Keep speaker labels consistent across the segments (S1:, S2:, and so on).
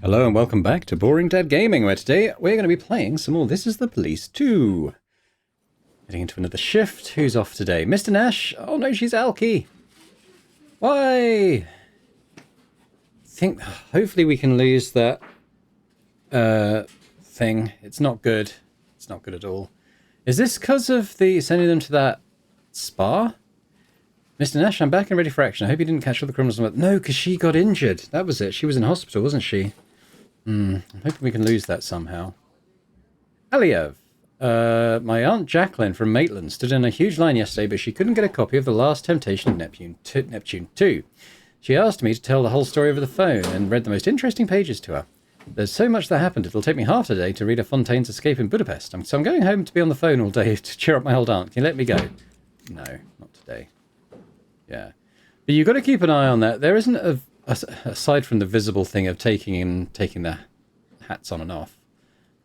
S1: Hello and welcome back to Boring Dad Gaming, where today we're going to be playing some more This Is the Police 2. Getting into another shift. Who's off today? Mr. Nash? Oh no, she's Alki. Why? Think hopefully we can lose that thing. It's not good. It's not good at all. Is this because of the sending them to that spa? Mr. Nash, I'm back and ready for action. I hope you didn't catch all the criminals. No, because she got injured. That was it. She was in hospital, wasn't she? I'm hoping we can lose that somehow. Aliev. My Aunt Jacqueline from Maitland stood in a huge line yesterday, but she couldn't get a copy of The Last Temptation of Neptune 2. She asked me to tell the whole story over the phone and read the most interesting pages to her. There's so much that happened, it'll take me half a day to read a Fontaine's Escape in Budapest. So I'm going home to be on the phone all day to cheer up my old aunt. Can you let me go? No, not today. Yeah. But you've got to keep an eye on that. There isn't aside from the visible thing of taking the hats on and off,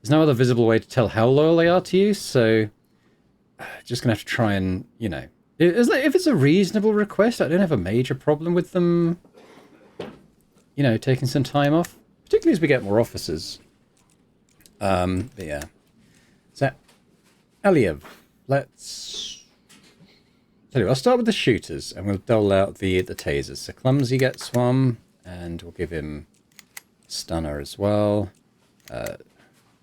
S1: there's no other visible way to tell how loyal they are to you, so just going to have to try and, if it's a reasonable request, I don't have a major problem with them, taking some time off, particularly as we get more officers. But yeah. So, Aliev, let's... Tell you, I'll start with the shooters, and we'll dole out the tasers. So Clumsy gets one, and we'll give him Stunner as well.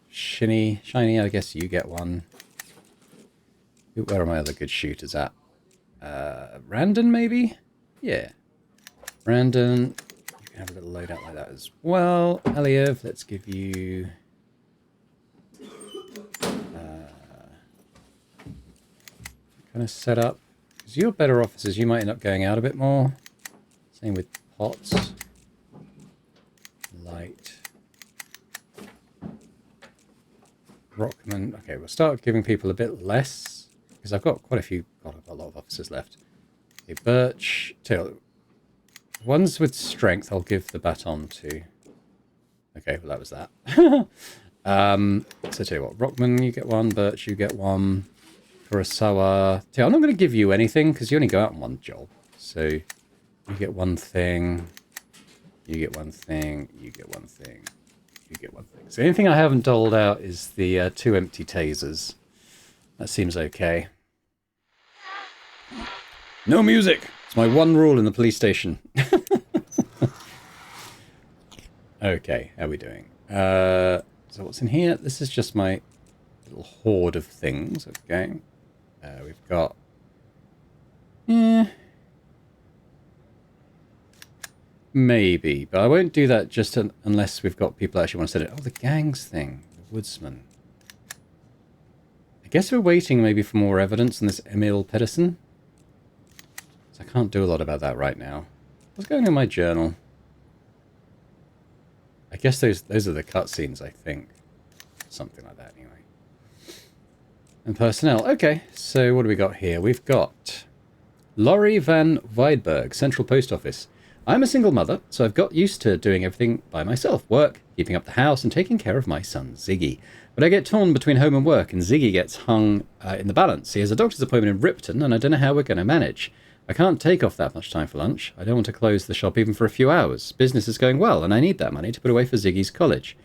S1: Shiny, I guess you get one. Where are my other good shooters at? Randon, maybe? Yeah. Randon, you can have a little loadout like that as well. Aliev, let's give you... kind of set up. Because you're better officers, you might end up going out a bit more. Same with Potts. Light. Rockman. Okay, we'll start giving people a bit less. Because I've got quite a few... God, I've got a lot of officers left. Okay, Birch. Ones with strength I'll give the baton to. Okay, well that was that. So tell you what, Rockman, you get one. Birch, you get one. Kurosawa. I'm not going to give you anything because you only go out on one job. So you get one thing. You get one thing. You get one thing. You get one thing. So the only thing I haven't doled out is the 2 empty tasers. That seems okay. No music. It's my one rule in the police station. Okay, how are we doing? So what's in here? This is just my little hoard of things. Okay. We've got... Maybe, but I won't do that just unless we've got people that actually want to set it. Oh, the gangs thing. The woodsman. I guess we're waiting maybe for more evidence on this Emil Pedersen. So I can't do a lot about that right now. What's going on in my journal? I guess those are the cutscenes, I think. Something like that, anyway. And personnel. Okay, so what do we got here? We've got Laurie van Weidberg, Central Post Office. I'm a single mother, so I've got used to doing everything by myself. Work, keeping up the house, and taking care of my son, Ziggy. But I get torn between home and work, and Ziggy gets hung in the balance. He has a doctor's appointment in Ripton, and I don't know how we're going to manage. I can't take off that much time for lunch. I don't want to close the shop even for a few hours. Business is going well, and I need that money to put away for Ziggy's college.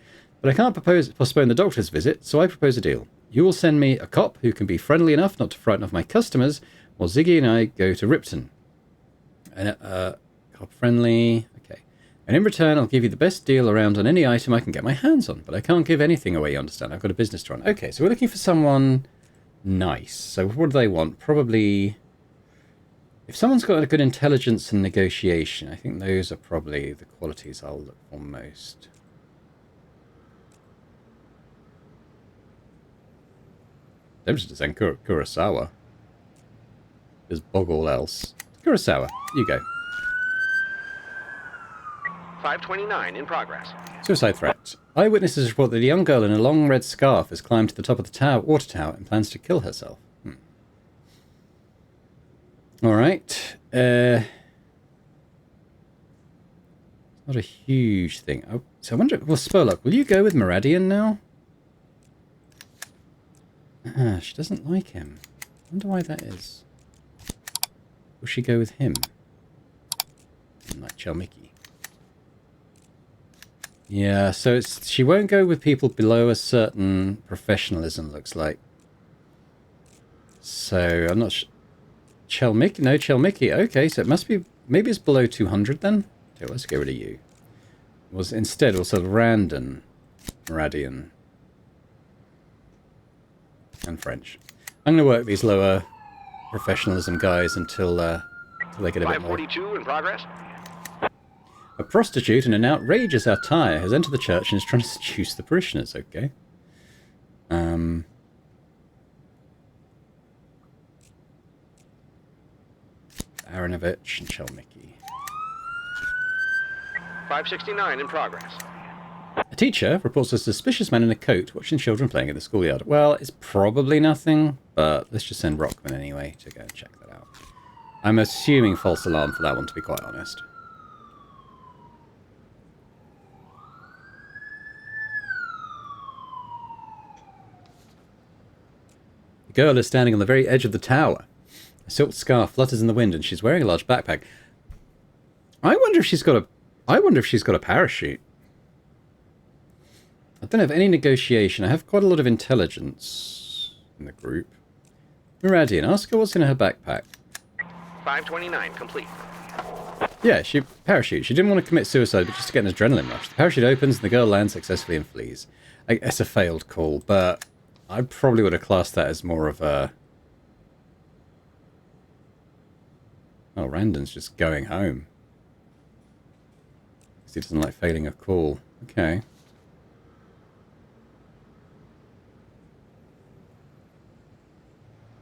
S1: But I can't postpone the doctor's visit, so I propose a deal. You will send me a cop who can be friendly enough not to frighten off my customers, while Ziggy and I go to Ripton. And cop friendly, okay. And in return, I'll give you the best deal around on any item I can get my hands on. But I can't give anything away, you understand? I've got a business to run. Okay, so we're looking for someone nice. So what do they want? Probably... If someone's got a good intelligence and negotiation, I think those are probably the qualities I'll look for most. Tempted to send Kurosawa. There's bog all else. Kurosawa, you go.
S2: 529 in progress.
S1: Suicide threat. Eyewitnesses report that a young girl in a long red scarf has climbed to the top of the water tower and plans to kill herself. Alright. Not a huge thing. Oh, so I wonder... Well, Spurlock, will you go with Meridian now? She doesn't like him. I wonder why that is. Will she go with him? Like Chalmiki. Yeah, so she won't go with people below a certain professionalism, looks like. So, I'm not Chelmicky? No, Chelmicky. Okay, so it must be... Maybe it's below 200 then? Okay, let's get rid of you. Instead, we'll sort of Randon, Radian, and French. I'm going to work these lower professionalism guys until they get a bit more.
S2: 542 in progress.
S1: A prostitute in an outrageous attire has entered the church and is trying to seduce the parishioners. Okay. Aronovich and Chelmicky.
S2: 569 in progress.
S1: A teacher reports a suspicious man in a coat watching children playing in the schoolyard. Well, it's probably nothing, but let's just send Rockman anyway to go and check that out. I'm assuming false alarm for that one, to be quite honest. The girl is standing on the very edge of the tower. A silk scarf flutters in the wind, and she's wearing a large backpack. I wonder if she's got a parachute. I don't have any negotiation. I have quite a lot of intelligence in the group. Miradian, ask her what's in her backpack.
S2: 529 complete.
S1: Yeah, she parachute. She didn't want to commit suicide, but just to get an adrenaline rush. The parachute opens, and the girl lands successfully and flees. It's a failed call, but I probably would have classed that as more of a... Oh, Randon's just going home. Because he doesn't like failing a call. Okay.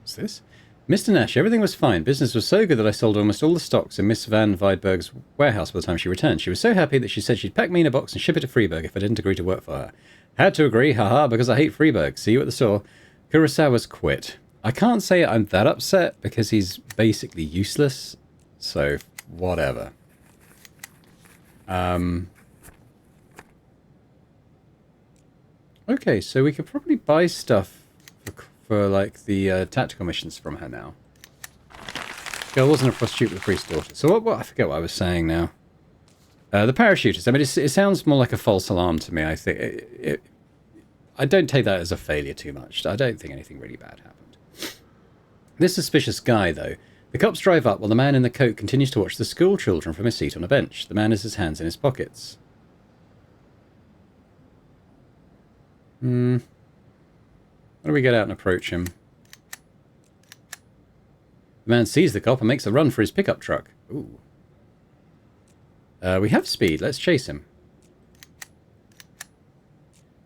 S1: What's this? Mr. Nash, everything was fine. Business was so good that I sold almost all the stocks in Miss Van Weidberg's warehouse by the time she returned. She was so happy that she said she'd pack me in a box and ship it to Freeburg if I didn't agree to work for her. Had to agree, haha, because I hate Freeburg. See you at the store. Kurosawa's quit. I can't say I'm that upset because he's basically useless. So, whatever. Okay, so we could probably buy stuff for like the tactical missions from her now. Girl wasn't a prostitute with a priest's daughter. So what I forget what I was saying now. The parachutist. I mean, it sounds more like a false alarm to me. I think I don't take that as a failure too much. I don't think anything really bad happened. This suspicious guy, though. The cops drive up while the man in the coat continues to watch the school children from his seat on a bench. The man has his hands in his pockets. How do we get out and approach him? The man sees the cop and makes a run for his pickup truck. Ooh. We have speed. Let's chase him.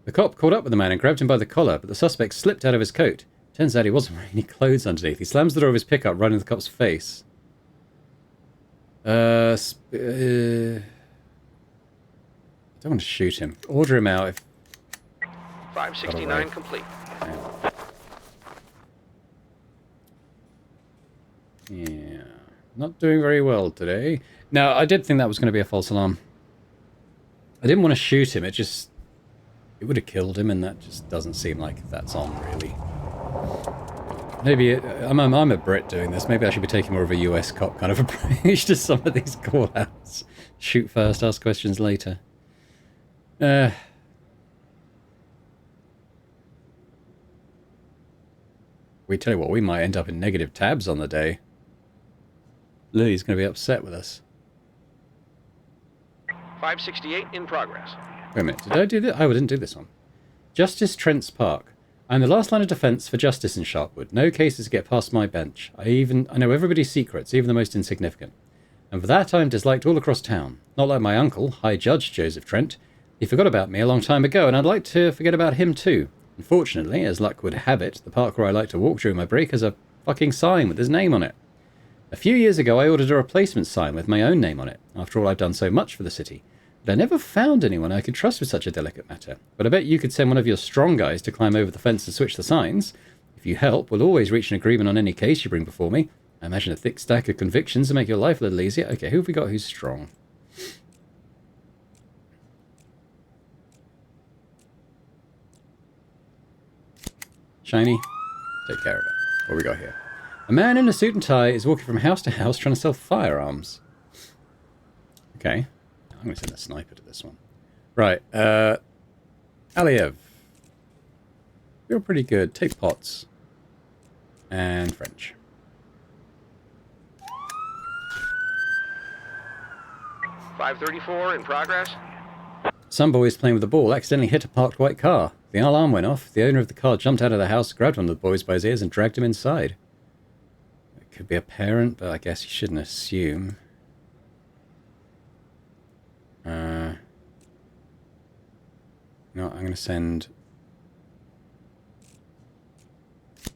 S1: The cop caught up with the man and grabbed him by the collar, but the suspect slipped out of his coat. Turns out he wasn't wearing any clothes underneath. He slams the door of his pickup right in the cop's face. I don't want to shoot him. Order him out if...
S2: 569 complete.
S1: Yeah. Not doing very well today. Now, I did think that was going to be a false alarm. I didn't want to shoot him. It would have killed him, and that just doesn't seem like that's on, really. Maybe I'm a Brit doing this. Maybe I should be taking more of a US cop kind of approach to some of these call-outs. Shoot first, ask questions later. We tell you what, we might end up in negative tabs on the day. Lily's going to be upset with us.
S2: 568 in progress.
S1: Wait a minute, did I do this? I didn't do this one. Justice Trent's Park. I'm the last line of defence for justice in Sharpwood. No cases get past my bench. I know everybody's secrets, even the most insignificant. And for that I'm disliked all across town. Not like my uncle, High Judge Joseph Trent. He forgot about me a long time ago, and I'd like to forget about him too. Unfortunately, as luck would have it, the park where I like to walk during my break has a fucking sign with his name on it. A few years ago I ordered a replacement sign with my own name on it. After all, I've done so much for the city. But I never found anyone I could trust with such a delicate matter. But I bet you could send one of your strong guys to climb over the fence and switch the signs. If you help, we'll always reach an agreement on any case you bring before me. I imagine a thick stack of convictions to make your life a little easier. Okay, who have we got who's strong? Shiny. Take care of it. What we got here? A man in a suit and tie is walking from house to house trying to sell firearms. Okay. I'm going to send a sniper to this one. Right. Aliev. You're pretty good. Take pots. And French.
S2: .534 in progress.
S1: Some boys playing with the ball accidentally hit a parked white car. The alarm went off. The owner of the car jumped out of the house, grabbed one of the boys by his ears, and dragged him inside. It could be a parent, but I guess you shouldn't assume. No, I'm going to send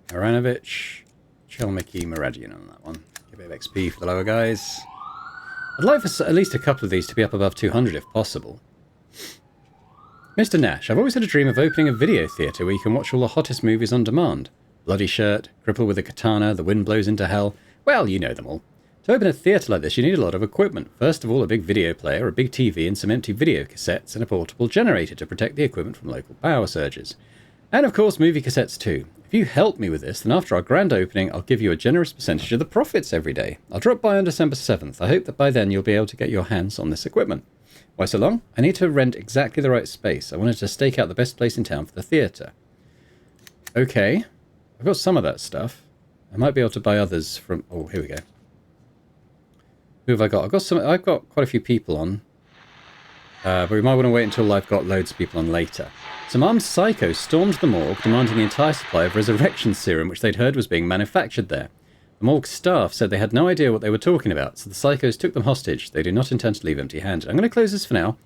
S1: Aranovich, Chelmicky, Maradian on that one. Give a bit of XP for the lower guys. I'd like for at least a couple of these to be up above 200 if possible. Mr. Nash, I've always had a dream of opening a video theatre where you can watch all the hottest movies on demand. Bloody Shirt, Cripple with a Katana, The Wind Blows into Hell. Well, you know them all. To open a theatre like this, you need a lot of equipment. First of all, a big video player, a big TV, and some empty video cassettes, and a portable generator to protect the equipment from local power surges. And of course, movie cassettes too. If you help me with this, then after our grand opening, I'll give you a generous percentage of the profits every day. I'll drop by on December 7th. I hope that by then you'll be able to get your hands on this equipment. Why so long? I need to rent exactly the right space. I wanted to stake out the best place in town for the theatre. Okay. I've got some of that stuff. I might be able to buy others from... Oh, here we go. Who have I got? I've got quite a few people on. But we might want to wait until I've got loads of people on later. Some armed psychos stormed the morgue, demanding the entire supply of resurrection serum, which they'd heard was being manufactured there. The morgue staff said they had no idea what they were talking about, so the psychos took them hostage. They do not intend to leave empty-handed. I'm going to close this for now.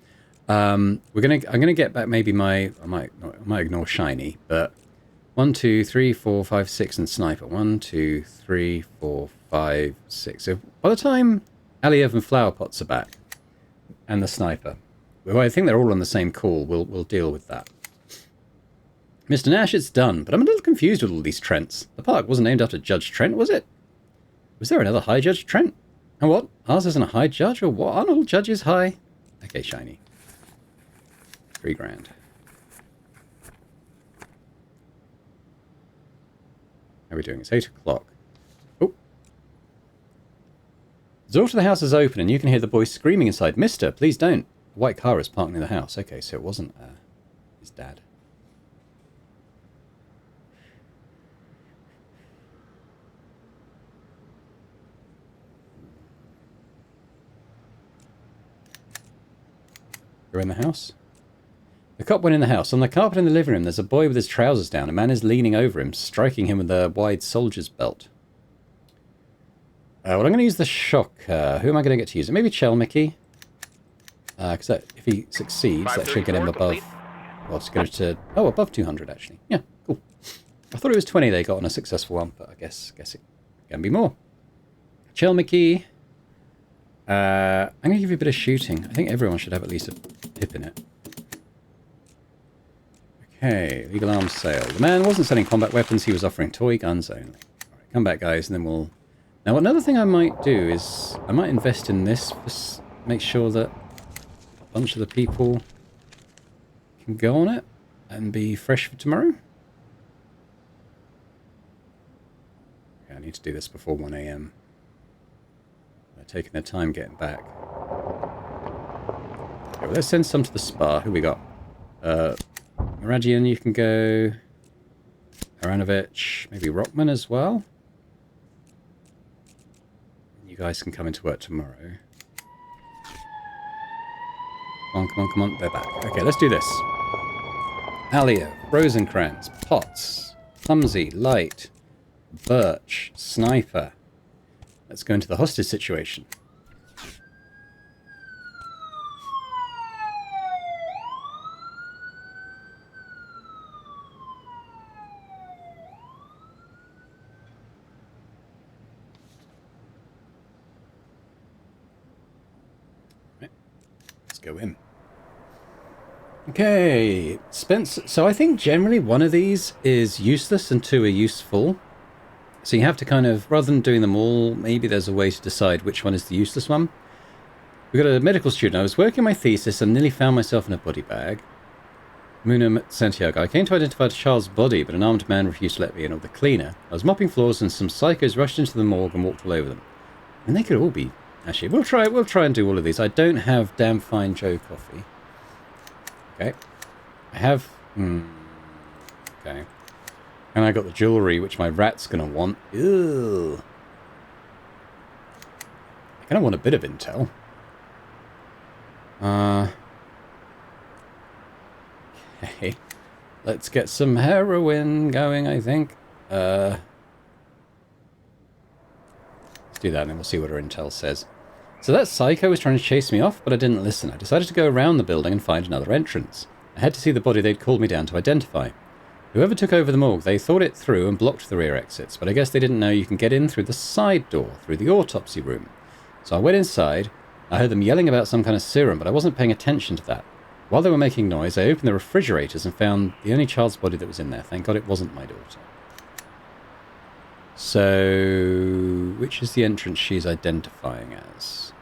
S1: I'm going to get back maybe I might ignore Shiny, but 1, 2, 3, 4, 5, 6 and Sniper. 1, 2, 3, 4, 5, 6. So by the time Aliev and Flower Pots are back, and the Sniper, well, I think they're all on the same call. We'll deal with that. Mr. Nash, it's done, but I'm a little confused with all these Trents. The park wasn't named after Judge Trent, was it? Was there another High Judge Trent? And what? Ours isn't a High Judge, or what? Aren't all judges high? Okay, Shiny. 3 grand. How are we doing? It's 8 o'clock. Oh. The door to the house is open, and you can hear the boy screaming inside. Mister, please don't. A white car is parked near the house. Okay, so it wasn't his dad. You're in the house? The cop went in the house. On the carpet in the living room, there's a boy with his trousers down. A man is leaning over him, striking him with a wide soldier's belt. Well, I'm going to use the shocker. Who am I going to get to use it? Maybe Chelmicky. Because if he succeeds, that should get him above... Well, it's going to... Oh, above 200, actually. Yeah, cool. I thought it was 20 they got on a successful one, but I guess it can be more. Chelmicky. I'm going to give you a bit of shooting. I think everyone should have at least a pip in it. Okay, legal arms sale. The man wasn't selling combat weapons, he was offering toy guns only. Alright, come back, guys, and then we'll... Now, another thing I might do is... I might invest in this for... Make sure that a bunch of the people can go on it and be fresh for tomorrow. Okay, I need to do this before 1 AM. They're taking their time getting back. Okay, well, let's send some to the spa. Who we got? Miragian, you can go. Aranovich, maybe Rockman as well. You guys can come into work tomorrow. Come on, come on, come on. They're back. Okay, let's do this. Alia, Rosencrantz, Potts, Clumsy, Light, Birch, Sniper. Let's go into the hostage situation. Go in. Okay, Spence. So I think generally one of these is useless and 2 are useful. So you have to kind of, rather than doing them all, maybe there's a way to decide which one is the useless one. We've got a medical student. I was working my thesis and nearly found myself in a body bag. Munam Santiago. I came to identify the child's body, but an armed man refused to let me in, or the cleaner. I was mopping floors and some psychos rushed into the morgue and walked all over them. And they could all be... Actually, we'll try and do all of these. I don't have damn fine Joe coffee. Okay. I have... okay. And I got the jewellery, which my rat's going to want. Ew. I kind of want a bit of intel. Okay. Let's get some heroin going, I think. Let's do that and then we'll see what our intel says. So that psycho was trying to chase me off, but I didn't listen. I decided to go around the building and find another entrance. I had to see the body they'd called me down to identify. Whoever took over the morgue, they thought it through and blocked the rear exits, but I guess they didn't know you can get in through the side door, through the autopsy room. So I went inside. I heard them yelling about some kind of serum, but I wasn't paying attention to that. While they were making noise, I opened the refrigerators and found the only child's body that was in there. Thank God it wasn't my daughter. So, which is the entrance she's identifying as?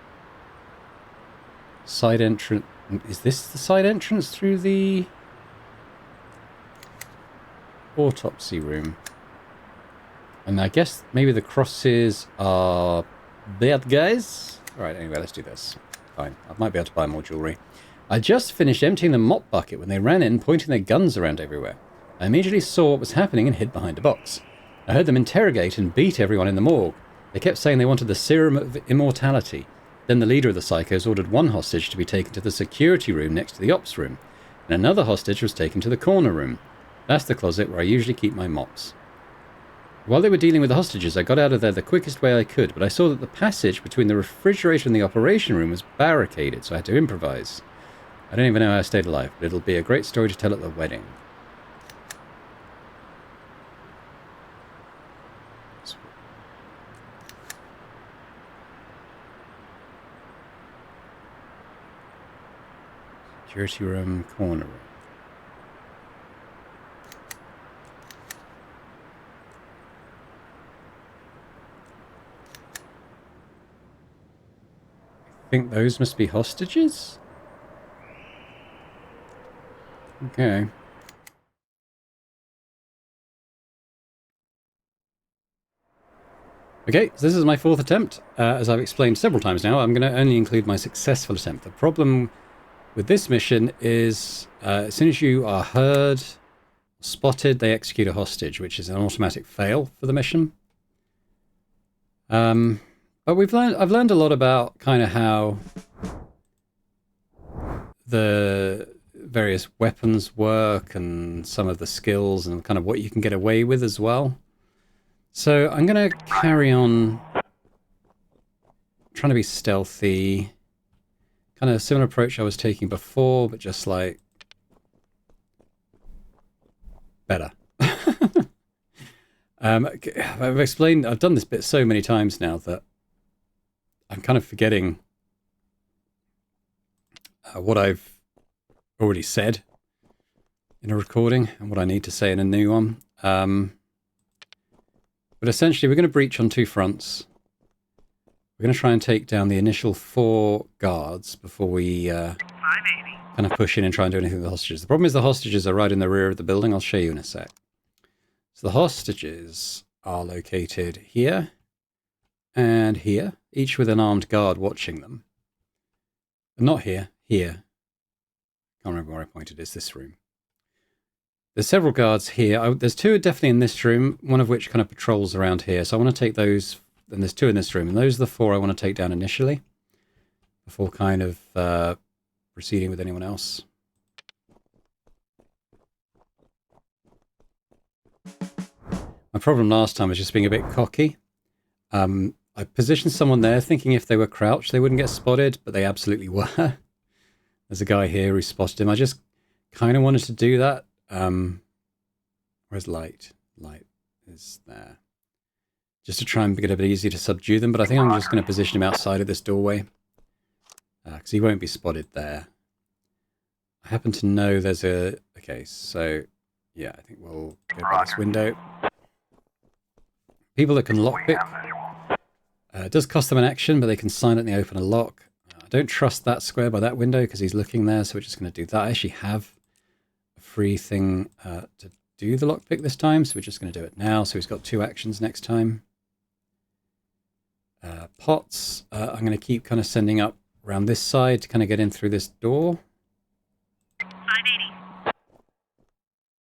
S1: Side entrance. Is this the side entrance through the autopsy room? And I guess maybe the crosses are bad guys? Alright, anyway, let's do this. Fine. I might be able to buy more jewellery. I just finished emptying the mop bucket when they ran in, pointing their guns around everywhere. I immediately saw what was happening and hid behind a box. I heard them interrogate and beat everyone in the morgue. They kept saying they wanted the serum of immortality. Then the leader of the psychos ordered one hostage to be taken to the security room next to the ops room, and another hostage was taken to the corner room. That's the closet where I usually keep my mops. While they were dealing with the hostages, I got out of there the quickest way I could, but I saw that the passage between the refrigerator and the operation room was barricaded, so I had to improvise. I don't even know how I stayed alive, but it'll be a great story to tell at the wedding. Security room, corner room. I think those must be hostages? Okay. Okay, so this is my fourth attempt. As I've explained several times now, I'm going to only include my successful attempt. The problem with this mission is as soon as you are heard, spotted, they execute a hostage, which is an automatic fail for the mission. But I've learned a lot about kind of how the various weapons work and some of the skills and kind of what you can get away with as well. So I'm going to carry on trying to be stealthy. Kind of a similar approach I was taking before, but just like better. I've done this bit so many times now that I'm kind of forgetting what I've already said in a recording and what I need to say in a new one. But essentially, we're going to breach on two fronts. We're going to try and take down the initial 4 guards before we kind of push in and try and do anything with the hostages. The problem is the hostages are right in the rear of the building. I'll show you in a sec. So the hostages are located here and here, each with an armed guard watching them. But not here, here. Can't remember where I pointed. It's this room. There's several guards here. There's 2 definitely in this room, one of which kind of patrols around here. So I want to take those, and there's 2 in this room, and those are the 4 I want to take down initially before kind of proceeding with anyone else. My problem last time was just being a bit cocky. I positioned someone there thinking if they were crouched they wouldn't get spotted, but they absolutely were. There's a guy here who spotted him. I just kind of wanted to do that. Where's light? Light is there. Just to try and make it a bit easier to subdue them, but I think I'm just going to position him outside of this doorway. Because he won't be spotted there. I happen to know there's a... Okay, so... Yeah, I think we'll go by this window. People that can lockpick. It does cost them an action, but they can silently open a lock. I don't trust that square by that window because he's looking there, so we're just going to do that. I actually have a free thing to do the lockpick this time, so we're just going to do it now. So he's got 2 actions next time. Pots, I'm going to keep kind of sending up around this side to kind of get in through this door.
S3: 580.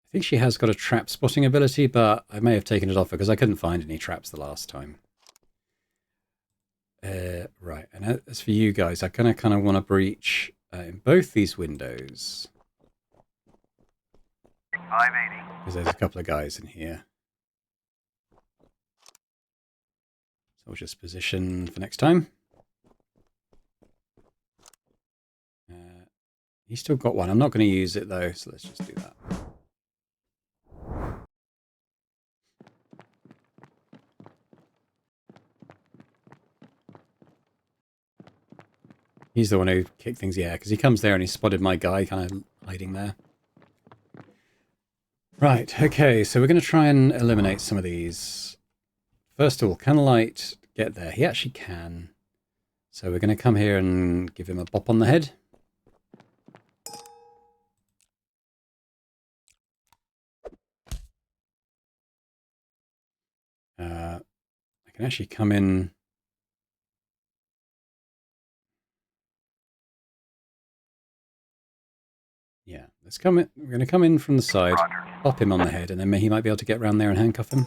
S1: I think she has got a trap spotting ability, but I may have taken it off because I couldn't find any traps the last time. Right, and as for you guys, I kind of want to breach in both these windows.
S2: 580.
S1: Because there's a couple of guys in here. So we'll just position for next time. He's still got one. I'm not going to use it though, so let's just do that. He's the one who kicked things, yeah, because he comes there and he spotted my guy kind of hiding there. Right, okay, so we're going to try and eliminate some of these. First of all, can Light get there? He actually can. So we're going to come here and give him a bop on the head. I can actually come in. Yeah, let's come in. We're going to come in from the side, bop him on the head, and then he might be able to get around there and handcuff him.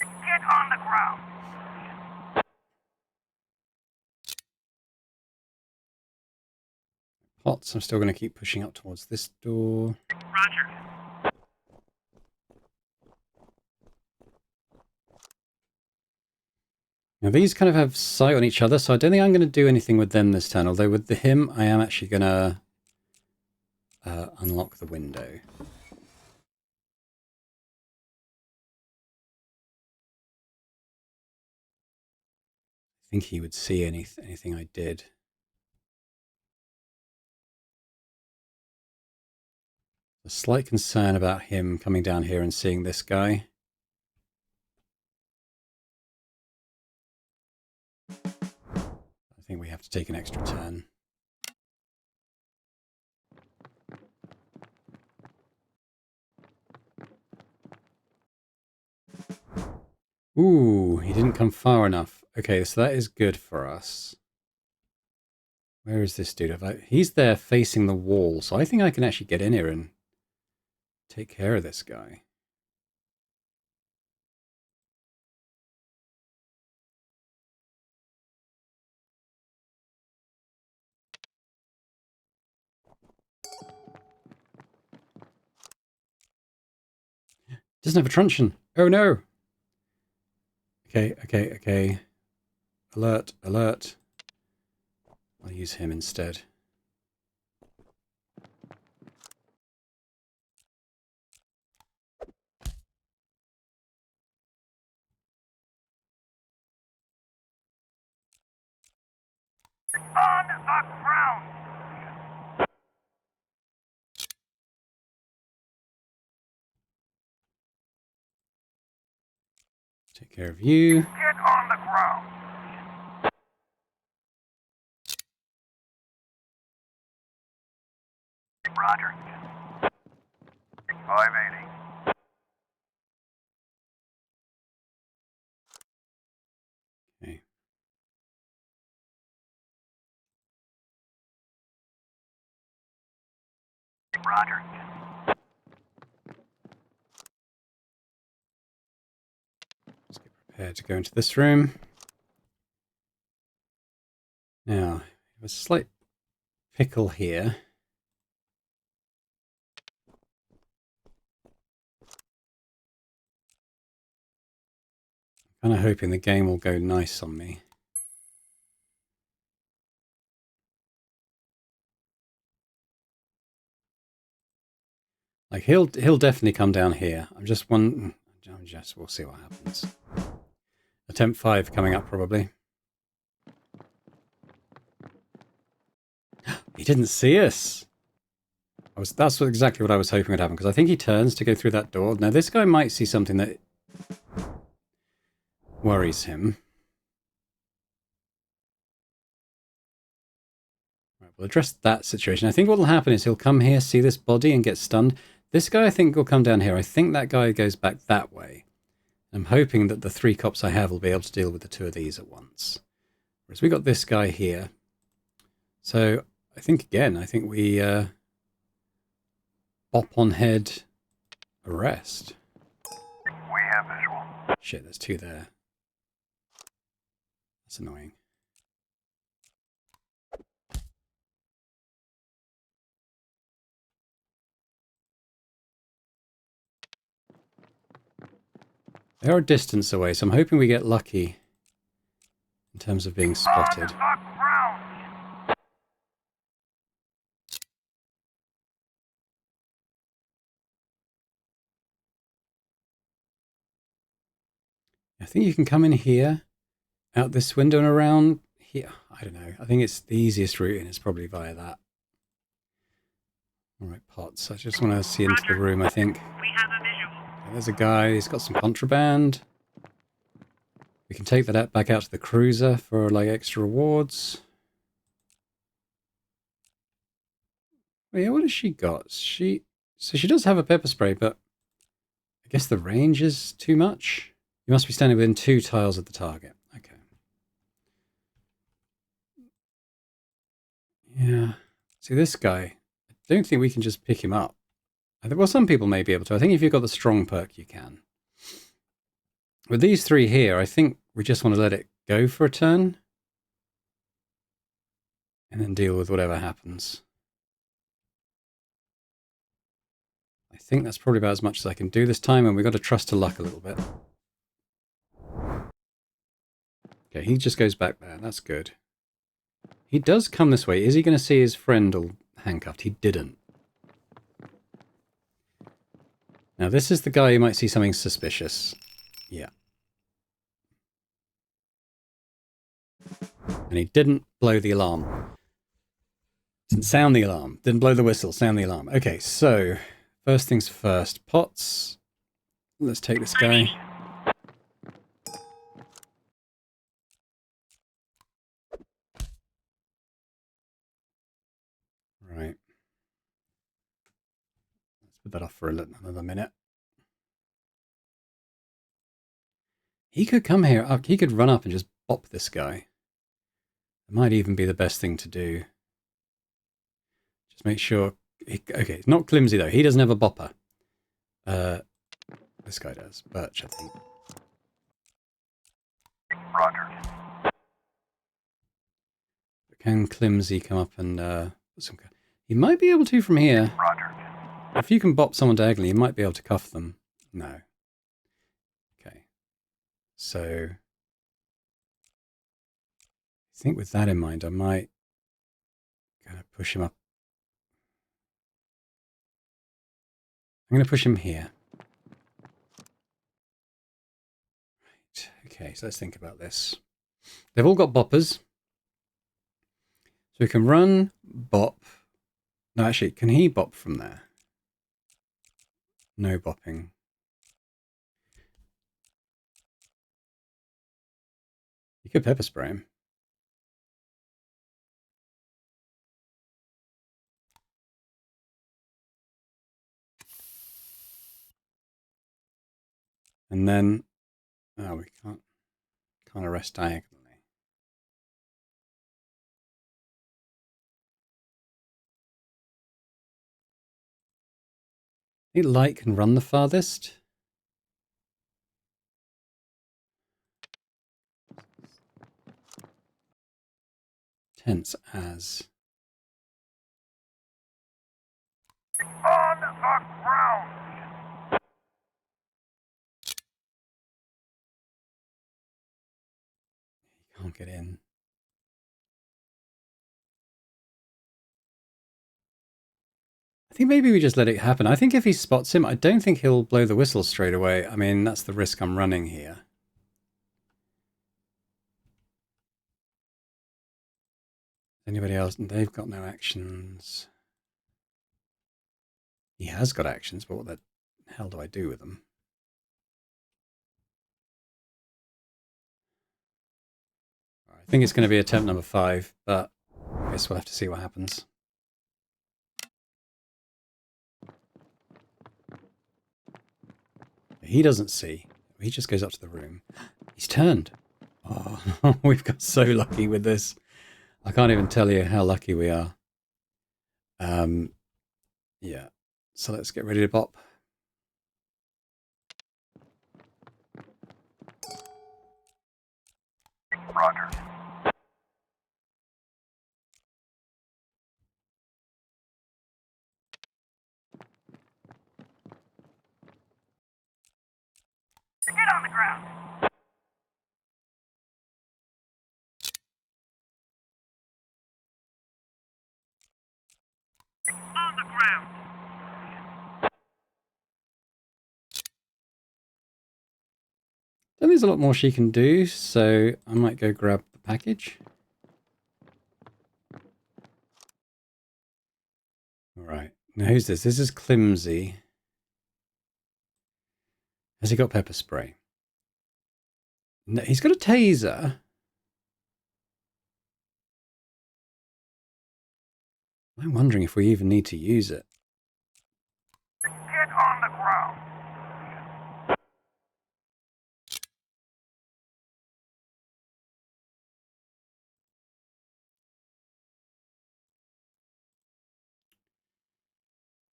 S2: Get on the ground.
S1: Pots, I'm still going to keep pushing up towards this door.
S2: Roger.
S1: Now these kind of have sight on each other, so I don't think I'm going to do anything with them this turn, although with him I am actually going to unlock the window. I think he would see anything I did. A slight concern about him coming down here and seeing this guy. I think we have to take an extra turn. Ooh, he didn't come far enough. Okay, so that is good for us. Where is this dude? He's there facing the wall, so I think I can actually get in here and take care of this guy. Doesn't have a truncheon. Oh no! Okay. Alert, alert. I'll use him instead.
S2: On the ground.
S1: Take care of you.
S2: Get on the ground. Roger. 580.
S1: Okay.
S2: Roger.
S1: Let's get prepared to go into this room. Now, a slight pickle here. I'm kind of hoping the game will go nice on me. Like he'll definitely come down here. We'll see what happens. Attempt 5 coming up probably. He didn't see us. That's exactly what I was hoping would happen, because I think he turns to go through that door. Now this guy might see something that worries him. Right, we'll address that situation. I think what will happen is he'll come here, see this body and get stunned. This guy I think will come down here. I think that guy goes back that way. I'm hoping that the 3 cops I have will be able to deal with the 2 of these at once. Whereas we got this guy here. So I think we bop on head arrest.
S2: We have visual.
S1: Shit, there's 2 there. That's annoying. They are a distance away, so I'm hoping we get lucky in terms of being spotted.
S2: On the ground.
S1: I think you can come in here, out this window and around here. I don't know. I think it's the easiest route and it's probably via that. All right, Potts. I just want to see into the room, I think.
S2: We have a visual.
S1: Okay, there's a guy. He's got some contraband. We can take that back out to the cruiser for like extra rewards. Oh, yeah, what has she got? So she does have a pepper spray, but I guess the range is too much. You must be standing within 2 tiles of the target. Okay. Yeah. See, this guy, I don't think we can just pick him up. Well, some people may be able to. I think if you've got the strong perk, you can. With these 3 here, I think we just want to let it go for a turn. And then deal with whatever happens. I think that's probably about as much as I can do this time, and we've got to trust to luck a little bit. Okay, he just goes back there. That's good. He does come this way. Is he going to see his friend all handcuffed? He didn't. Now, this is the guy who might see something suspicious. Yeah. And he didn't blow the alarm. Didn't sound the alarm. Didn't blow the whistle. Sound the alarm. Okay, so first things first. Potts. Let's take this guy. Right. Let's put that off for another minute. He could come here. He could run up and just bop this guy. It might even be the best thing to do. Just make sure... Okay, it's not clumsy though. He doesn't have a bopper. This guy does. Birch, I think.
S2: Roger.
S1: Can Clumsy come up and... He might be able to from here.
S2: Roger.
S1: If you can bop someone diagonally, you might be able to cuff them. No. Okay. So... I think with that in mind, I might kind of push him up. I'm going to push him here. Right. Okay, so let's think about this. They've all got boppers. So we can run, bop. No, actually, can he bop from there? No bopping. You could pepper spray him. And then, oh, we can't arrest diagonally. I think light can run the farthest. Tense as.
S2: On the ground.
S1: He can't get in. I think maybe we just let it happen. I think if he spots him, I don't think he'll blow the whistle straight away. I mean, that's the risk I'm running here. Anybody else? They've got no actions. He has got actions, but what the hell do I do with them? I think it's going to be attempt number 5, but I guess we'll have to see what happens. he doesn't see. He just goes up to the room. He's turned. Oh, we've got so lucky with this. I can't even tell you how lucky we are. Yeah. So let's get ready to pop.
S2: Roger. Get on the ground. On the ground.
S1: Then there's a lot more she can do, so I might go grab the package. Alright, now who's this? This is Climsy. Has he got pepper spray? No, he's got a taser. I'm wondering if we even need to use it.
S2: Get on the ground.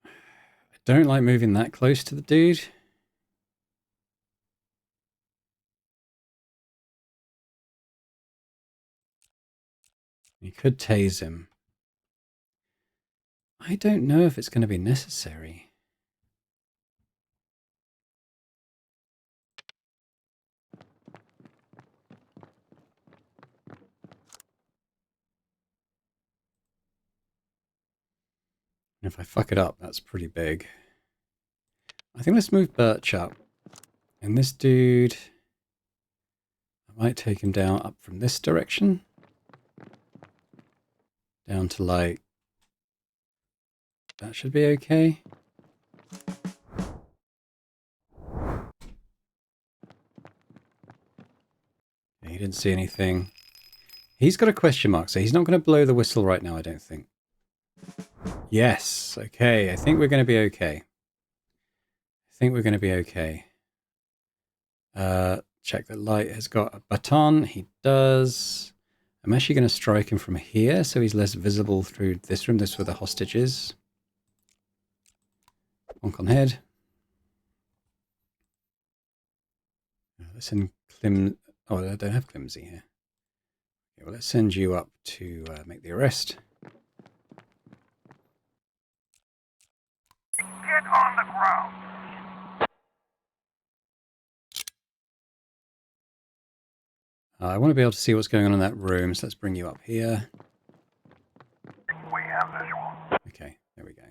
S1: I don't like moving that close to the dude. You could tase him. I don't know if it's going to be necessary. And if I fuck it up, that's pretty big. I think let's move Birch up. And this dude, I might take him down up from this direction. Down to like, that should be okay. He didn't see anything. He's got a question mark, so he's not going to blow the whistle right now, I don't think. Yes, okay, I think we're going to be okay. I think we're going to be okay. Check that light has got a baton. He does. I'm actually going to strike him from here, so he's less visible through this room. This is where the hostage is. Bonk on head. Let's send Clim... Oh, I don't have Climsy here. Okay, well, let's send you up to make the arrest.
S2: Get on the ground.
S1: I want to be able to see what's going on in that room, so let's bring you up here.
S2: We have visual.
S1: Okay, there we go.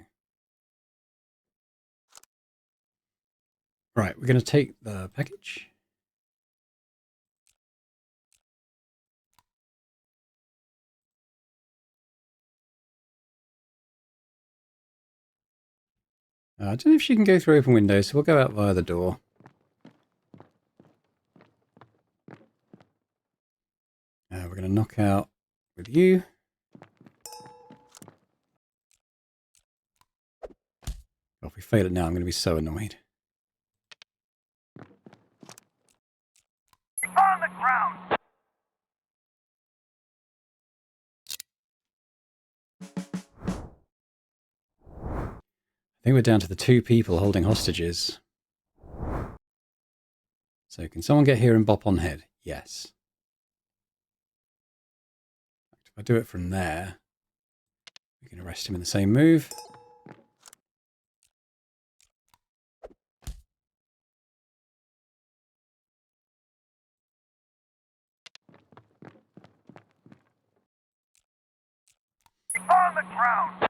S1: Right, we're going to take the package. I don't know if she can go through open windows, so we'll go out via the door. We're going to knock out with you. Well, if we fail it now, I'm going to be so annoyed.
S2: On the ground.
S1: I think we're down to the 2 people holding hostages. So can someone get here and bop on head? Yes. If I do it from there, we can arrest him in the same move.
S2: On the ground.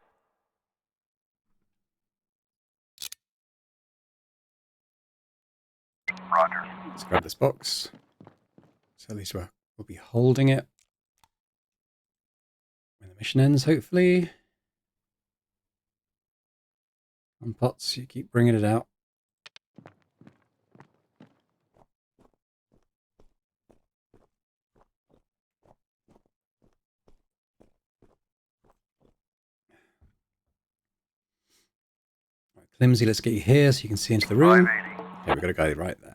S2: Roger.
S1: Let's grab this box. So at least we'll be holding it when the mission ends, hopefully. On pots, you keep bringing it out. Right, Climsy, let's get you here so you can see into the room.
S2: 580.
S1: Okay, we've got a guy right there.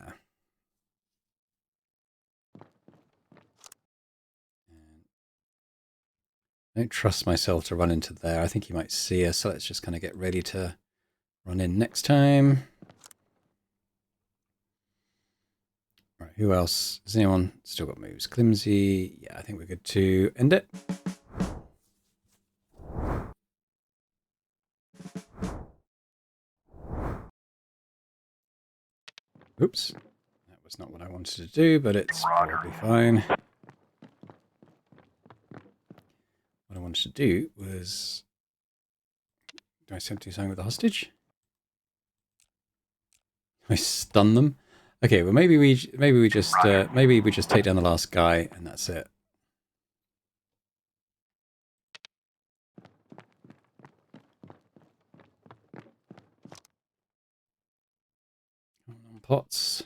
S1: I don't trust myself to run into there. I think he might see us, so let's just kind of get ready to run in next time. Right, who else? Has anyone still got moves? Climsy. Yeah, I think we're good to end it. Oops. That was not what I wanted to do, but it's probably fine. What I wanted to do was... Do I attempt to do something with the hostage? I stun them? Okay, well maybe we just take down the last guy and that's it. Pots.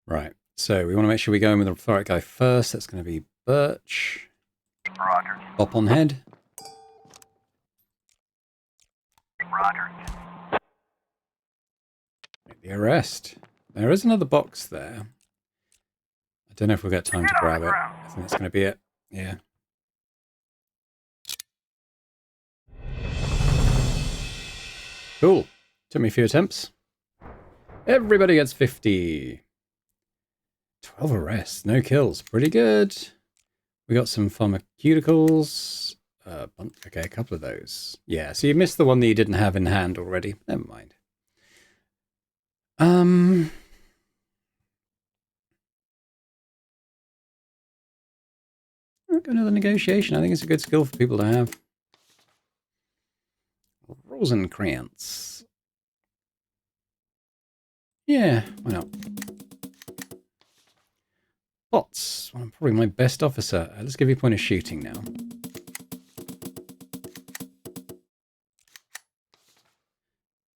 S1: Right, so we want to make sure we go in with the authority guy first. That's going to be Birch.
S2: Roger.
S1: Bop on head.
S2: Roger.
S1: Make the arrest. There is another box there. I don't know if we'll get time to grab it. I think that's going to be it. Yeah. Cool. Took me a few attempts. Everybody gets 50. 12 arrests, no kills. Pretty good. We got some pharmaceuticals. Okay, a couple of those. Yeah, so you missed the one that you didn't have in hand already. Never mind. I'll go another negotiation. I think it's a good skill for people to have. Rosencrantz. Yeah, why not? Bots. Well, I'm probably my best officer. Let's give you a point of shooting now.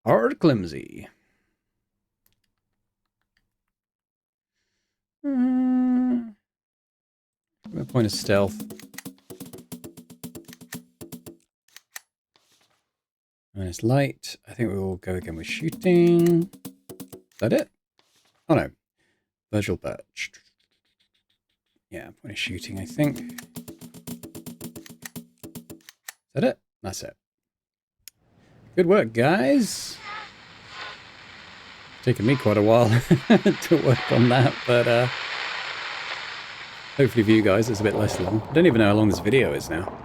S1: Hard Climsy. A point of stealth. Minus light. I think we will go again with shooting. Is that it? Oh no. Virgil Birch. Yeah, point of shooting, I think. Is that it? That's it. Good work, guys. It's taken me quite a while to work on that, but hopefully for you guys it's a bit less long. I don't even know how long this video is now.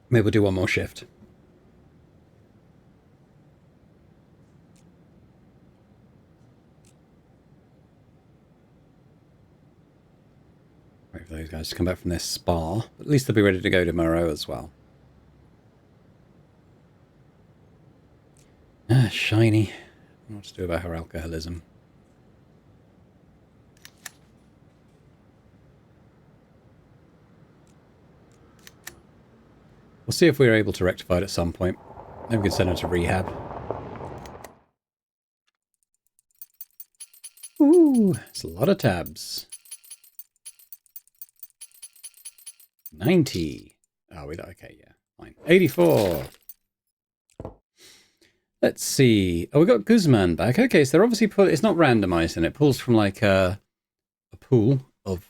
S1: Maybe we'll do one more shift. Wait for those guys to come back from their spa. But at least they'll be ready to go tomorrow as well. Ah, shiny. I don't know what to do about her alcoholism. We'll see if we're able to rectify it at some point. Maybe we can send her to rehab. Ooh, it's a lot of tabs. 90. Oh, okay, yeah, fine. 84. Let's see. Oh, we got Guzman back. Okay, so they're obviously it's not randomized and it pulls from like a pool of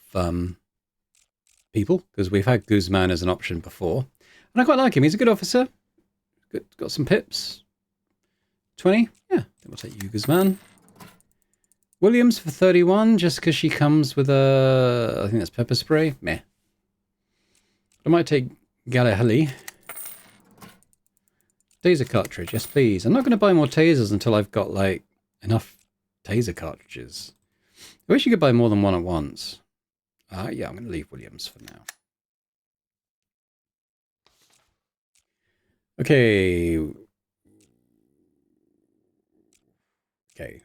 S1: people, because we've had Guzman as an option before. And I quite like him. He's a good officer. Got some pips. 20. Yeah, I think we'll take you, Guzman. Williams for 31, just because she comes with a... I think that's pepper spray. Meh. I might take Galahali. Taser cartridge, yes please. I'm not going to buy more tasers until I've got, like, enough taser cartridges. I wish you could buy more than one at once. Yeah, I'm going to leave Williams for now. Okay. Okay.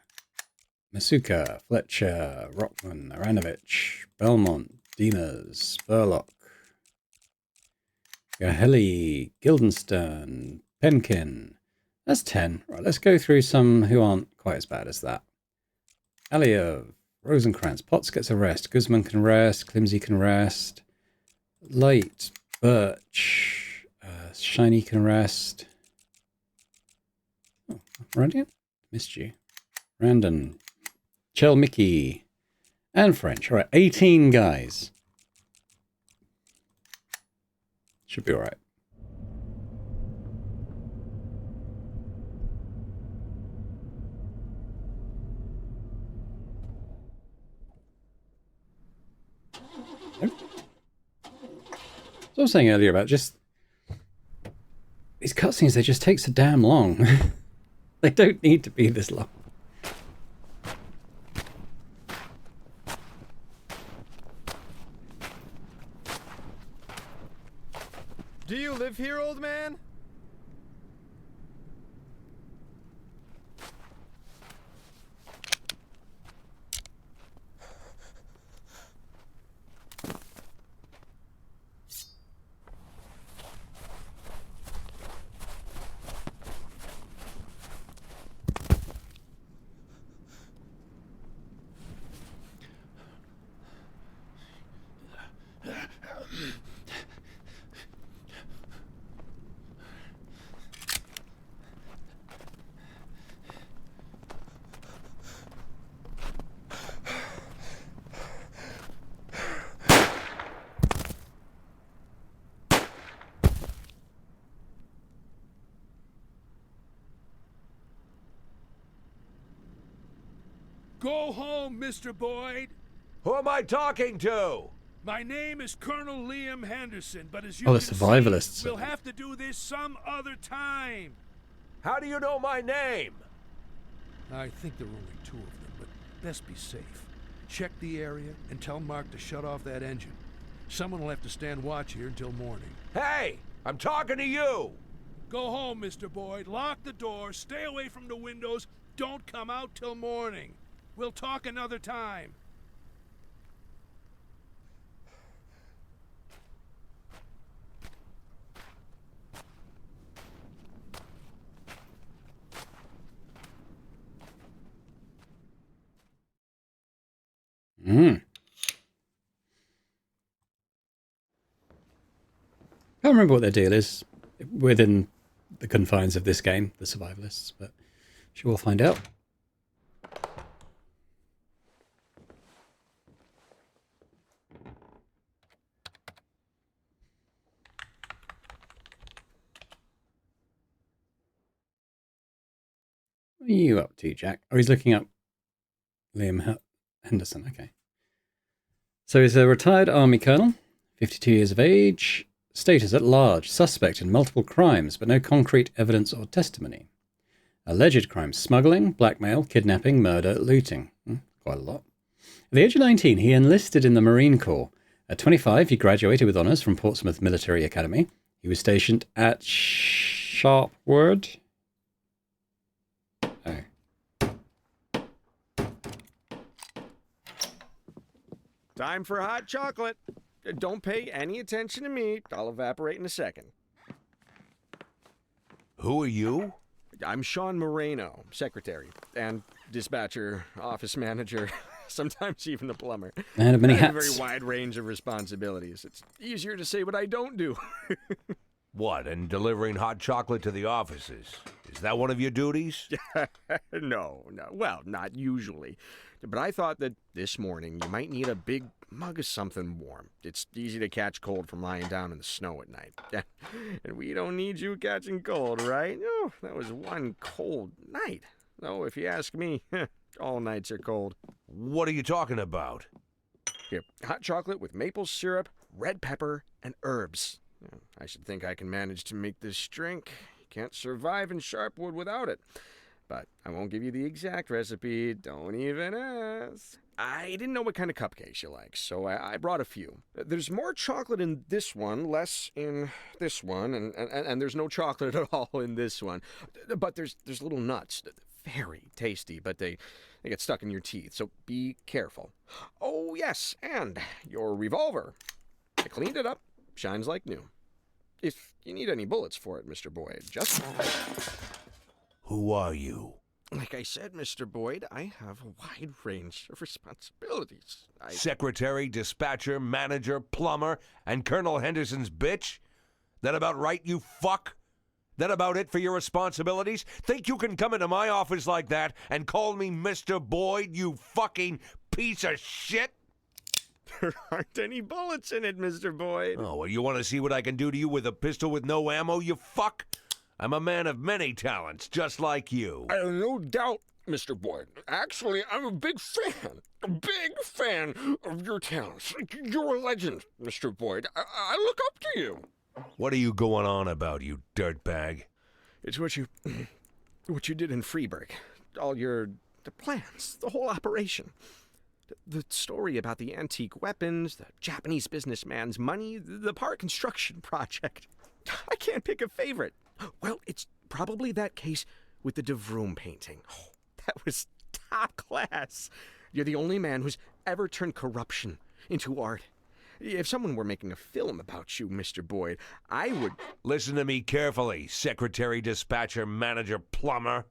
S1: Masuka, Fletcher, Rockman, Aranovich, Belmont, Dimas, Spurlock, Gaheli, Guildenstern, Penkin. That's 10. Right, let's go through some who aren't quite as bad as that. Aliev, Rosencrantz. Potts gets a rest. Guzman can rest. Climsy can rest. Light. Birch. Shiny can rest. Oh, Randian? Missed you. Randon. Chell Mickey. And French. Alright, 18 guys. Should be alright. As I was saying earlier about just these cutscenes, they just take so damn long. They don't need to be this long.
S3: Do you live here, old man?
S4: Go home, Mr. Boyd.
S5: Who am I talking to?
S4: My name is Colonel Liam Henderson, but as you
S1: Oh, the
S4: can
S1: survivalists.
S4: see, we'll have to do this some other time.
S5: How do you know my name?
S4: I think there are only 2 of them, but best be safe. Check the area and tell Mark to shut off that engine. Someone will have to stand watch here until morning.
S5: Hey, I'm talking to you.
S4: Go home, Mr. Boyd. Lock the door. Stay away from the windows. Don't come out till morning. We'll talk another time.
S1: Can't remember what their deal is within the confines of this game, the survivalists, but sure we'll find out. What are you up to, Jack? Oh, he's looking up Liam Henderson. Okay. So he's a retired army colonel, 52 years of age, status at large, suspect in multiple crimes, but no concrete evidence or testimony. Alleged crimes: smuggling, blackmail, kidnapping, murder, looting. Quite a lot. At the age of 19, he enlisted in the Marine Corps. At 25, he graduated with honours from Portsmouth Military Academy. He was stationed at Sharpwood. Oh.
S3: Time for hot chocolate. Don't pay any attention to me. I'll evaporate in a second.
S5: Who are you?
S3: I'm Sean Moreno, secretary, and dispatcher, office manager, sometimes even the plumber.
S1: Man of many
S3: I have a
S1: hats.
S3: very wide range of responsibilities. It's easier to say what I don't do.
S5: What, and delivering hot chocolate to the offices? Is that one of your duties?
S3: No. Well, not usually. But I thought that this morning you might need a big mug of something warm. It's easy to catch cold from lying down in the snow at night. And we don't need you catching cold, right? Oh, that was one cold night. Though, if you ask me, all nights are cold.
S5: What are you talking about?
S3: Here, hot chocolate with maple syrup, red pepper, and herbs. I should think I can manage to make this drink. Can't survive in Sharpwood without it. But I won't give you the exact recipe. Don't even ask. I didn't know what kind of cupcakes you like, so I brought a few. There's more chocolate in this one, less in this one, and there's no chocolate at all in this one. But there's little nuts. Very tasty, but they get stuck in your teeth, so be careful. Oh, yes, and your revolver. I cleaned it up. Shines like new. If you need any bullets for it, Mr. Boyd, just...
S5: Who are you?
S3: Like I said, Mr. Boyd, I have a wide range of responsibilities.
S5: Secretary, dispatcher, manager, plumber, and Colonel Henderson's bitch? That about right, you fuck? That about it for your responsibilities? Think you can come into my office like that and call me Mr. Boyd, you fucking piece of shit?
S3: There aren't any bullets in it, Mr. Boyd.
S5: Oh, well, you want to see what I can do to you with a pistol with no ammo, you fuck? I'm a man of many talents, just like you.
S3: I have no doubt, Mr. Boyd. Actually, I'm a big fan of your talents. You're a legend, Mr. Boyd. I look up to you.
S5: What are you going on about, you dirtbag?
S3: It's what you did in Freeburg. The plans, the whole operation. The story about the antique weapons, the Japanese businessman's money, the park construction project. I can't pick a favorite. Well, it's probably that case with the DeVroom painting. Oh, that was top class. You're the only man who's ever turned corruption into art. If someone were making a film about you, Mr. Boyd, I would...
S5: Listen to me carefully, secretary, dispatcher, manager, plumber.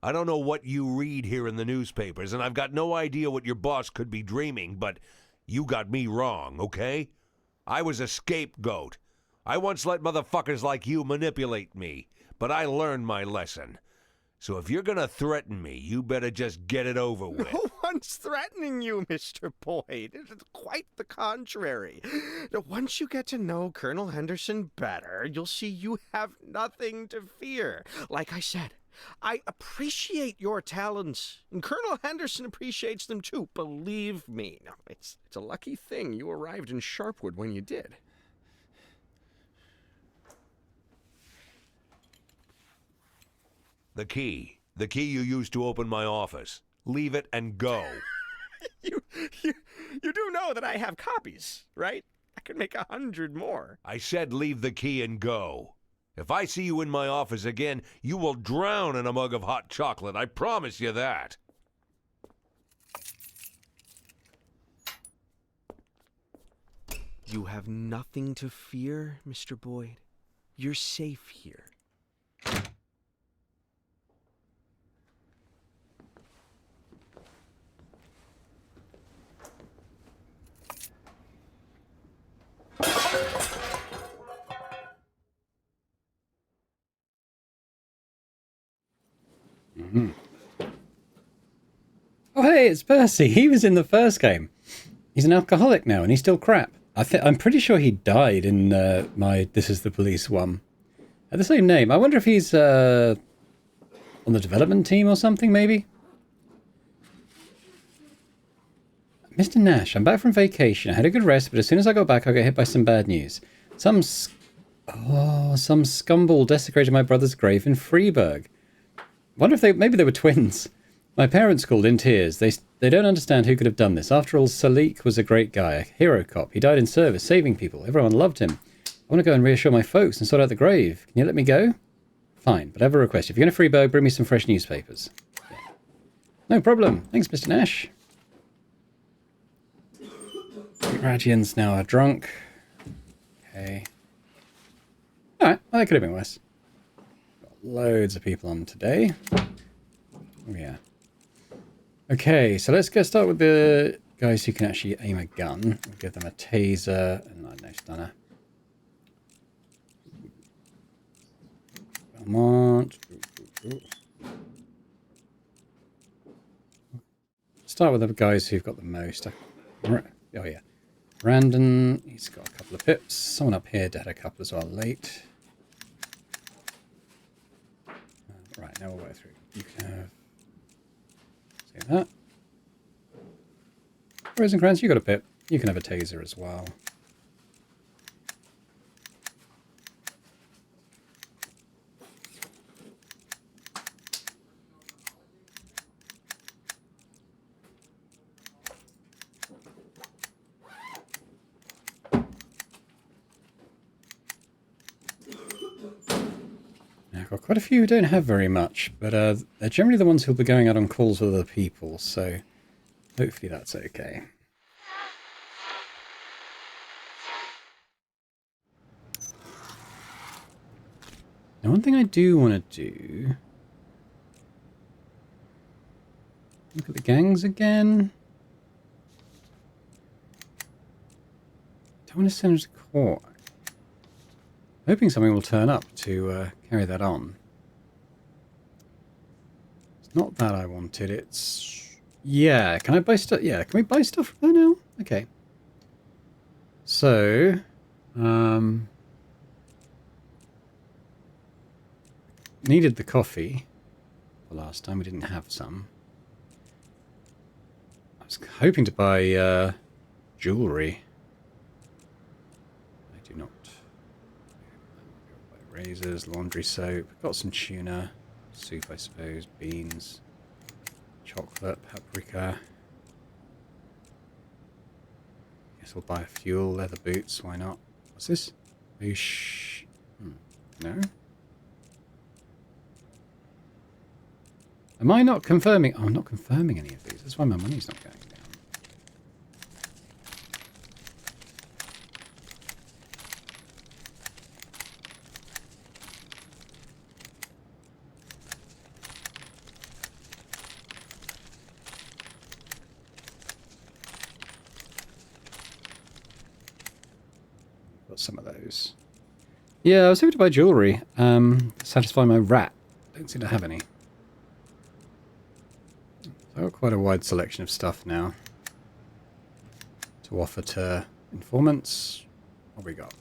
S5: I don't know what you read here in the newspapers, and I've got no idea what your boss could be dreaming, but you got me wrong, okay? I was a scapegoat. I once let motherfuckers like you manipulate me, but I learned my lesson. So if you're gonna threaten me, you better just get it over with.
S3: No one's threatening you, Mr. Boyd. It's quite the contrary. Once you get to know Colonel Henderson better, you'll see you have nothing to fear. Like I said, I appreciate your talents, and Colonel Henderson appreciates them too, believe me. No, it's a lucky thing you arrived in Sharpwood when you did.
S5: The key you used to open my office. Leave it and go.
S3: You do know that I have copies, right? I could make 100 more.
S5: I said leave the key and go. If I see you in my office again, you will drown in a mug of hot chocolate. I promise you that.
S3: You have nothing to fear, Mr. Boyd. You're safe here.
S1: Oh, hey, it's Percy. He was in the first game. He's an alcoholic now, and he's still crap. I'm pretty sure he died in my This Is the Police one. Had the same name. I wonder if he's on the development team or something, maybe? Mr. Nash, I'm back from vacation. I had a good rest, but as soon as I got back, I got hit by some bad news. Some scumball desecrated my brother's grave in Freeburg. Wonder if maybe they were twins. My parents called in tears. They don't understand who could have done this. After all, Salik was a great guy, a hero cop. He died in service, saving people. Everyone loved him. I want to go and reassure my folks and sort out the grave. Can you let me go? Fine, but I have a request. If you're going to Freeburg, bring me some fresh newspapers. Yeah. No problem. Thanks, Mr. Nash. Radians now are drunk. Okay. Alright, well, that could have been worse. Got loads of people on today. Oh, yeah. Okay, so let's go start with the guys who can actually aim a gun. We'll give them a taser and I don't know, stunner. Belmont. Start with the guys who've got the most. Oh, yeah. Brandon, he's got a couple of pips. Someone up here had a couple as well late. Right, now we'll go through. You can have... See that? Rosencrantz, you got a pip. You can have a taser as well. I've got quite a few who don't have very much, but they're generally the ones who'll be going out on calls with other people, so hopefully that's okay. Now, one thing I do want to do Look at the gangs again. Don't want to send her to court. Hoping something will turn up to carry that on. It's not that I wanted, it's... Yeah, can I buy stuff? Yeah, can we buy stuff from there now? Okay. So... needed the coffee. The last time we didn't have some. I was hoping to buy jewellery. I do not. Buy razors, laundry soap. Got some tuna. Soup, I suppose. Beans. Chocolate, paprika. Guess we'll buy a fuel, leather boots. Why not? What's this? No? Am I not confirming? Oh, I'm not confirming any of these. That's why my money's not going down. Got some of those. Yeah, I was hoping to buy jewellery. Satisfy my rat. Don't seem to have any. I've got quite a wide selection of stuff now to offer to informants. What we got?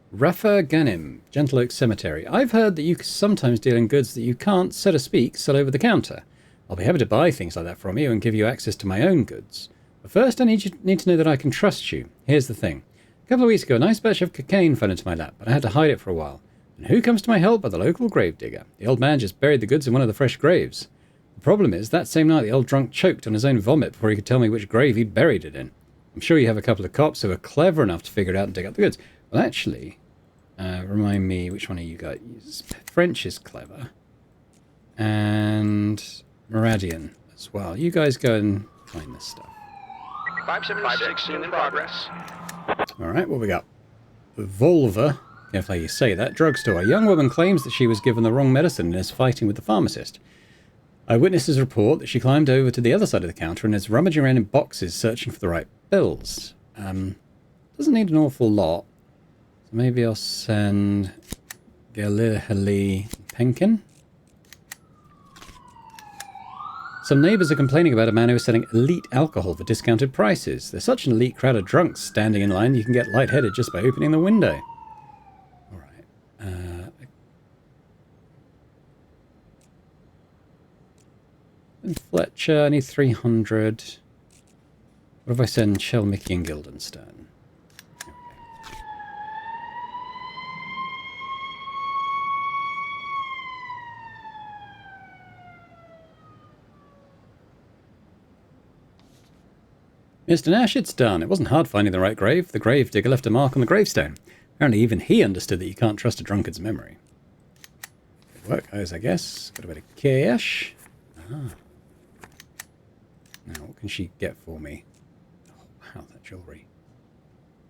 S1: Rafa Ganim, Gentle Oak Cemetery. I've heard that you sometimes deal in goods that you can't, so to speak, sell over the counter. I'll be happy to buy things like that from you and give you access to my own goods. But first, I need to know that I can trust you. Here's the thing. A couple of weeks ago, a nice batch of cocaine fell into my lap, but I had to hide it for a while. And who comes to my help but the local gravedigger? The old man just buried the goods in one of the fresh graves. The problem is, that same night the old drunk choked on his own vomit before he could tell me which grave he'd buried it in. I'm sure you have a couple of cops who are clever enough to figure it out and dig up the goods. Well, actually, remind me which one of you guys. French is clever. And Meridian as well. You guys go and find this stuff.
S3: 576 in progress.
S1: Alright, what we got? Volva, careful how you say that, drugstore. A young woman claims that she was given the wrong medicine and is fighting with the pharmacist. Eyewitnesses report that she climbed over to the other side of the counter and is rummaging around in boxes searching for the right pills. Doesn't need an awful lot. So maybe I'll send Galilhali Penkin. Some neighbours are complaining about a man who is selling elite alcohol for discounted prices. There's such an elite crowd of drunks standing in line you can get lightheaded just by opening the window. Alright. And Fletcher, I need 300. What if I send Shell, Mickey and Guildenstern? Okay. Mr. Nash, it's done. It wasn't hard finding the right grave. The grave digger left a mark on the gravestone. Apparently even he understood that you can't trust a drunkard's memory. Good work, guys, I guess. Got a bit of cash. Ah. Now, what can she get for me? Oh, wow, that jewellery.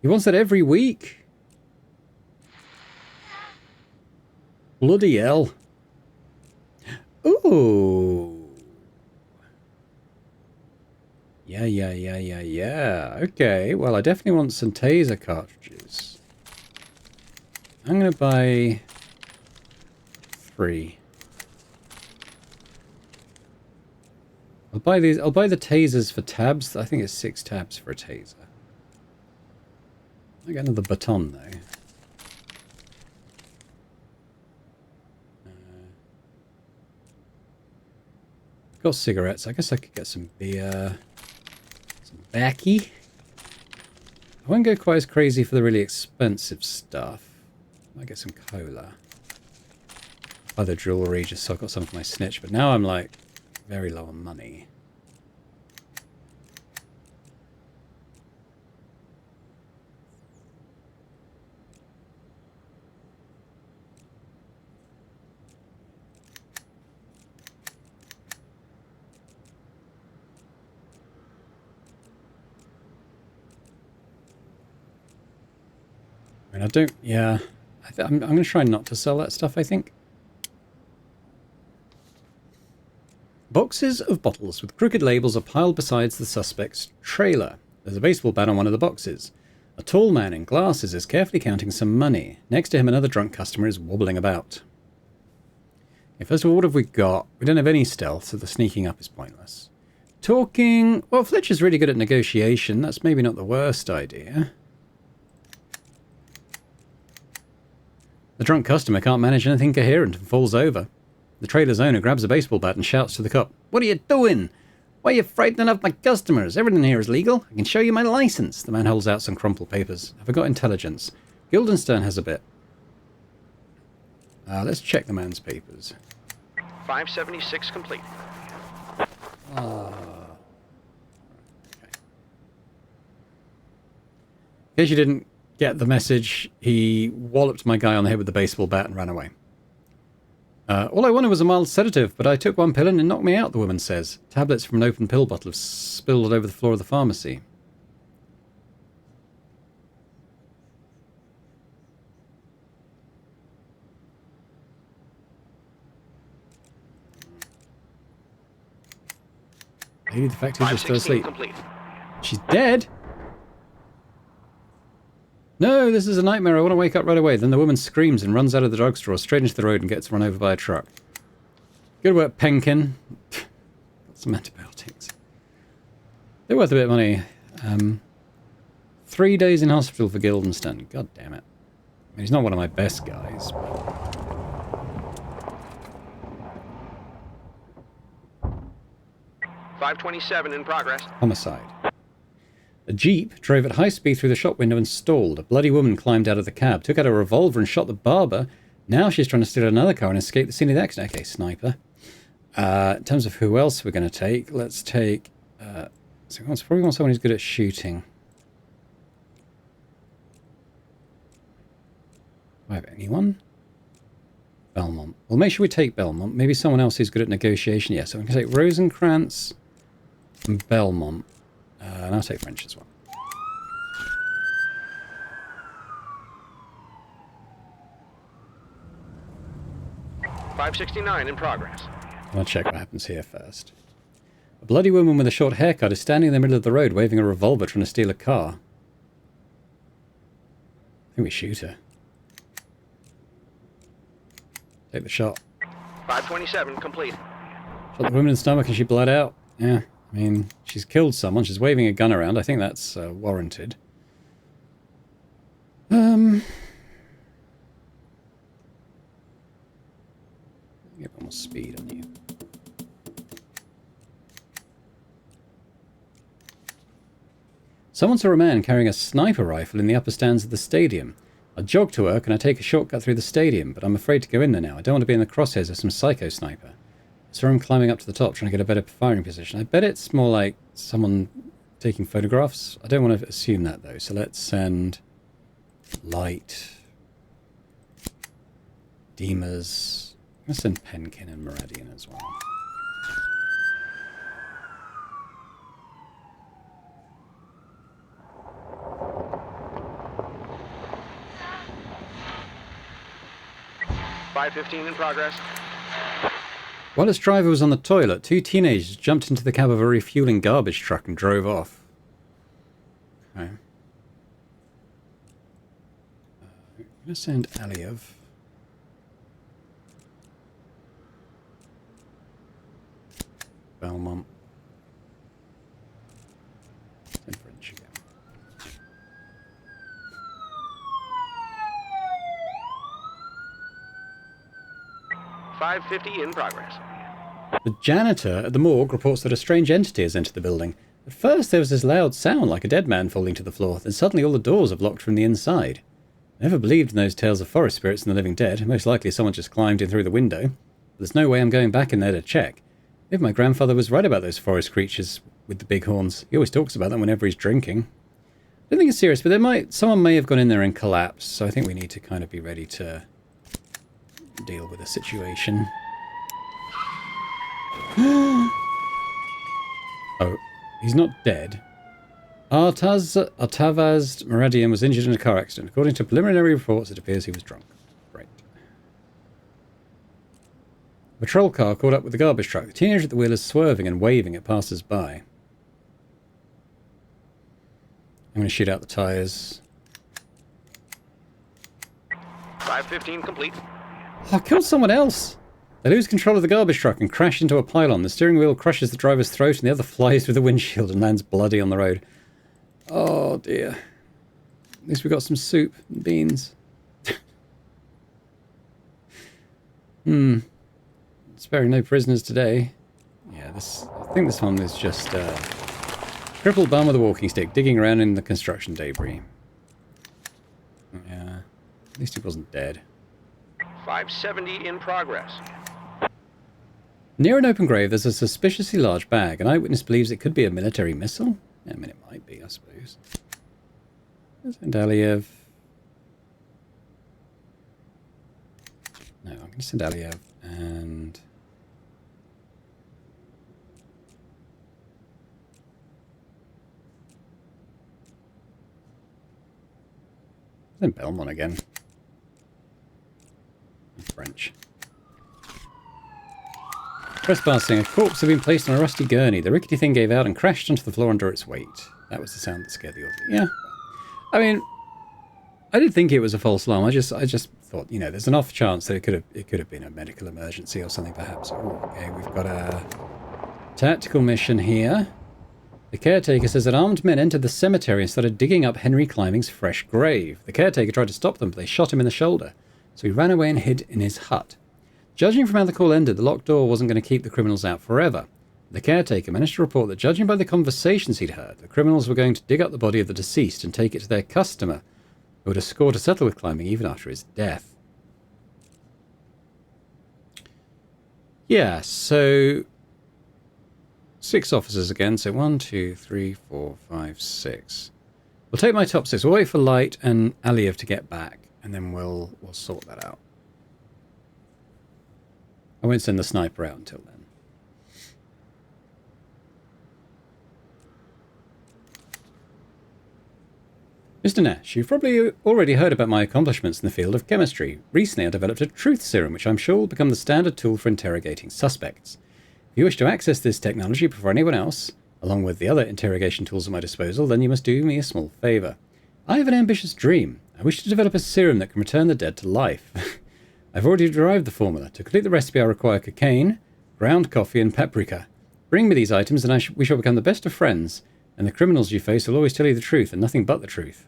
S1: He wants that every week? Bloody hell. Ooh. Yeah. Okay, well, I definitely want some taser cartridges. I'm going to buy 3. I'll buy these. I'll buy the tasers for tabs. I think it's 6 tabs for a taser. I get another baton though. Got cigarettes. I guess I could get some beer, some baccy. I won't go quite as crazy for the really expensive stuff. Might get some cola. Other jewellery, just so I've got some for my snitch. But now I'm like very low on money. I mean, I don't, yeah. I'm going to try not to sell that stuff, I think. Boxes of bottles with crooked labels are piled beside the suspect's trailer. There's a baseball bat on one of the boxes. A tall man in glasses is carefully counting some money. Next to him, another drunk customer is wobbling about. Okay, first of all, what have we got? We don't have any stealth, so the sneaking up is pointless. Talking... Well, Fletcher's really good at negotiation. That's maybe not the worst idea. The drunk customer can't manage anything coherent and falls over. The trailer's owner grabs a baseball bat and shouts to the cop, "What are you doing? Why are you frightening off my customers? Everything here is legal. I can show you my license." The man holds out some crumpled papers. Have I got intelligence? Guildenstern has a bit. Let's check the man's papers.
S3: 576 complete.
S1: Okay. In case you didn't get the message, he walloped my guy on the head with the baseball bat and ran away. All I wanted was a mild sedative, but I took one pill and it knocked me out, the woman says. Tablets from an open pill bottle have spilled all over the floor of the pharmacy. Lady defective is still asleep.
S3: Complete.
S1: She's dead? No, this is a nightmare. I want to wake up right away. Then the woman screams and runs out of the drugstore, straight into the road and gets run over by a truck. Good work, Penkin. Got some antibiotics. They're worth a bit of money. 3 days in hospital for Guildenstern. God damn it. I mean, he's not one of my best guys. But...
S3: 527 in progress.
S1: Homicide. A jeep drove at high speed through the shop window and stalled. A bloody woman climbed out of the cab, took out a revolver and shot the barber. Now she's trying to steal another car and escape the scene of the accident. Okay, sniper. In terms of who else we're going to take, let's take... so we probably want someone who's good at shooting. Do I have anyone? Belmont. Well, make sure we take Belmont. Maybe someone else who's good at negotiation. Yeah, so we can take Rosencrantz and Belmont. And I'll take French as well.
S3: .569 in progress.
S1: I'll check what happens here first. A bloody woman with a short haircut is standing in the middle of the road waving a revolver trying to steal a car. I think we shoot her. Take the shot.
S3: 527 complete.
S1: Shot the woman in the stomach and she bled out. Yeah. I mean, she's killed someone. She's waving a gun around. I think that's warranted. Get more speed on you. Someone saw a man carrying a sniper rifle in the upper stands of the stadium. I jog to work and I take a shortcut through the stadium, but I'm afraid to go in there now. I don't want to be in the crosshairs of some psycho sniper. So I'm climbing up to the top, trying to get a better firing position. I bet it's more like someone taking photographs. I don't want to assume that, though. So let's send Light, Deemers. I'm going to send Penkin and Meridian as well.
S3: .515 in progress.
S1: While its driver was on the toilet, two teenagers jumped into the cab of a refueling garbage truck and drove off. Okay. I'm going to send Aliev. Belmont. And French again.
S3: .550 in progress.
S1: The janitor at the morgue reports that a strange entity has entered the building. At first there was this loud sound like a dead man falling to the floor, then suddenly all the doors have locked from the inside. I never believed in those tales of forest spirits and the living dead. Most likely someone just climbed in through the window. But there's no way I'm going back in there to check. If my grandfather was right about those forest creatures with the big horns. He always talks about them whenever he's drinking. I don't think it's serious, but someone may have gone in there and collapsed, so I think we need to kind of be ready to deal with the situation. Oh, he's not dead. Artavaz Meridian was injured in a car accident. According to preliminary reports, it appears he was drunk. Right. patrol car caught up with the garbage truck. The teenager at the wheel is swerving and waving at passers-by. I'm going to shoot out the tires.
S3: 515 complete.
S1: Oh, I killed someone else. They lose control of the garbage truck and crash into a pylon. The steering wheel crushes the driver's throat and the other flies through the windshield and lands bloody on the road. Oh, dear. At least we got some soup and beans. Sparing no prisoners today. Yeah, I think this one is just crippled bum with a walking stick digging around in the construction debris. Yeah, at least he wasn't dead.
S3: 570 in progress.
S1: Near an open grave, there's a suspiciously large bag. An eyewitness believes it could be a military missile. Yeah, I mean, it might be, I suppose. Send Aliev. No, I'm going to send Aliev and... Send Belmont again. French. Trespassing. A corpse had been placed on a rusty gurney. The rickety thing gave out and crashed onto the floor under its weight. That was the sound that scared the audience. Yeah. I mean, I did think it was a false alarm. I just thought, you know, there's an off chance that it could have been a medical emergency or something perhaps. Oh, okay, we've got a tactical mission here. The caretaker says that armed men entered the cemetery and started digging up Henry Climbing's fresh grave. The caretaker tried to stop them, but they shot him in the shoulder. So he ran away and hid in his hut. Judging from how the call ended, the locked door wasn't going to keep the criminals out forever. The caretaker managed to report that, judging by the conversations he'd heard, the criminals were going to dig up the body of the deceased and take it to their customer, who would have scored to settle with Climbing even after his death. Yeah, so 6 officers again. So 1, 2, 3, 4, 5, 6. We'll take my top 6. We'll wait for Light and Aliev to get back, and then we'll sort that out. I won't send the sniper out until then. Mr. Nash, you've probably already heard about my accomplishments in the field of chemistry. Recently I developed a truth serum, which I'm sure will become the standard tool for interrogating suspects. If you wish to access this technology before anyone else, along with the other interrogation tools at my disposal, then you must do me a small favour. I have an ambitious dream. I wish to develop a serum that can return the dead to life. I've already derived the formula. To complete the recipe I require cocaine, ground coffee and paprika. Bring me these items and we shall become the best of friends, and the criminals you face will always tell you the truth and nothing but the truth.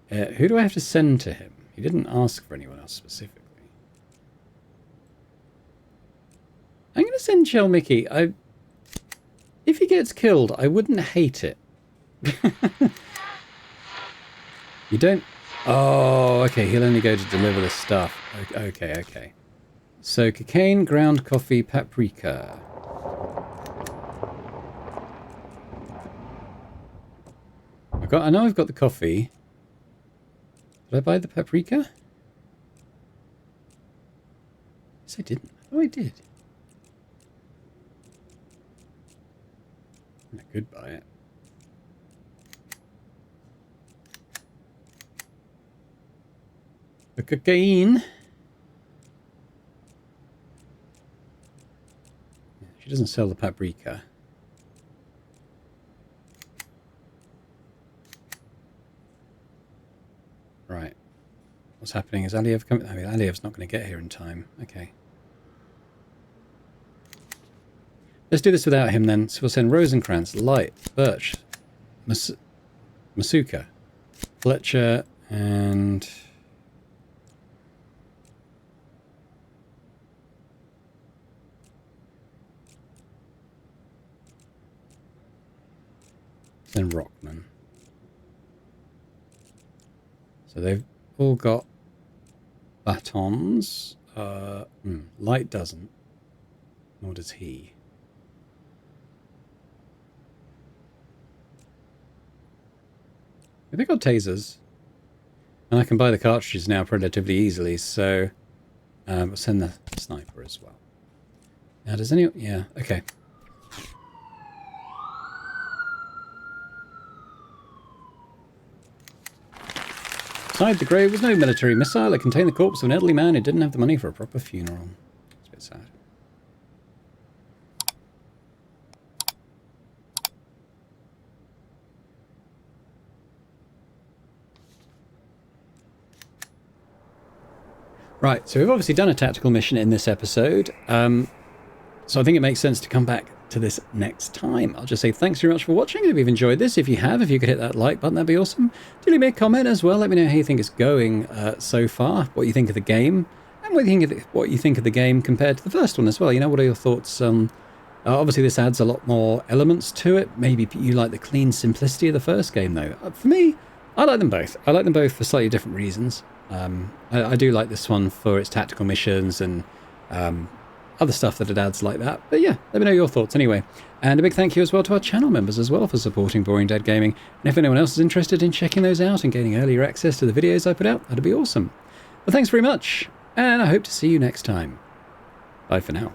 S1: Who do I have to send to him? He didn't ask for anyone else specifically. I'm going to send Shell Mickey. If he gets killed, I wouldn't hate it. You don't... Oh, okay. He'll only go to deliver the stuff. Okay. So, cocaine, ground coffee, paprika. I know I've got the coffee. Did I buy the paprika? Yes, I didn't. Oh, I did. I could buy it. The cocaine. She doesn't sell the paprika. Right. What's happening? Is Aliev coming? I mean, Aliev's not going to get here in time. Okay. Let's do this without him then. So we'll send Rosencrantz, Light, Birch, Masuka, Fletcher, and... then Rockman. So they've all got batons. Light doesn't. Nor does he. They've got tasers. And I can buy the cartridges now relatively easily, so we'll send the sniper as well. Now does anyone... Yeah, okay. Inside the grave was no military missile. It contained the corpse of an elderly man who didn't have the money for a proper funeral. bit sad. Right, so we've obviously done a tactical mission in this episode, so I think it makes sense to come back to this next time. I'll just say thanks very much for watching. If you've enjoyed this, if you have, if you could hit that like button, that'd be awesome. Do leave me a comment as well. Let me know how you think it's going so far, what you think of the game, and what you think of the game compared to the first one as well. You know, what are your thoughts? Obviously, this adds a lot more elements to it. Maybe you like the clean simplicity of the first game, though. For me, I like them both. I like them both for slightly different reasons. I do like this one for its tactical missions and other stuff that it adds like that. But yeah, let me know your thoughts anyway. And a big thank you as well to our channel members as well for supporting Boring Dead Gaming. And if anyone else is interested in checking those out and gaining earlier access to the videos I put out, that'd be awesome. Well, thanks very much, and I hope to see you next time. Bye for now.